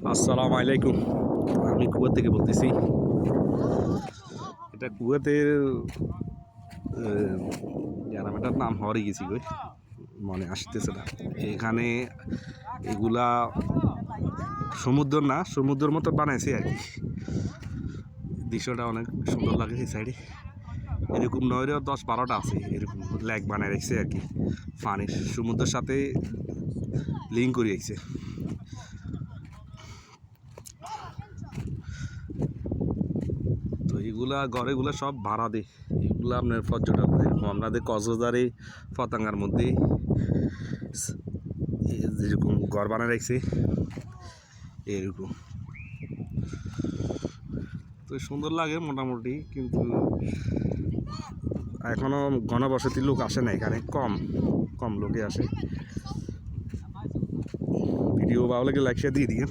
আসসালামু আলাইকুম। আমি কুয়েত থেকে বলতেছি। এটা কুয়েতের গ্রামটার নাম হারিয়ে গেছি গই, মনে আসতেছে না। এখানে এগুলা সমুদ্র না, সমুদ্রের মতো বানাইছে আর কি। দৃশ্যটা অনেক সুন্দর লাগে এই সাইডে। এরকম নয়ও 10-12টা আছে, এরকম লেক বানায় রেখেছে আর কি। পানির সমুদ্রের সাথে লিঙ্ক করে রেখেছে। তো এগুলা ঘরেগুলো সব ভাড়া দেয়। এগুলো আপনার পর্যটক, এরকম আপনাদের কক্সবাজারে পতাঙ্গার মধ্যে যেরকম ঘর বানায় রাখছে এরকম। তো সুন্দর লাগে মোটামুটি, কিন্তু এখনও ঘনবসতি লোক আসে না এখানে, কম কম লোকে আসে। ভিডিও ভালো লাগে লাইক শেয়ার দিয়ে দিন।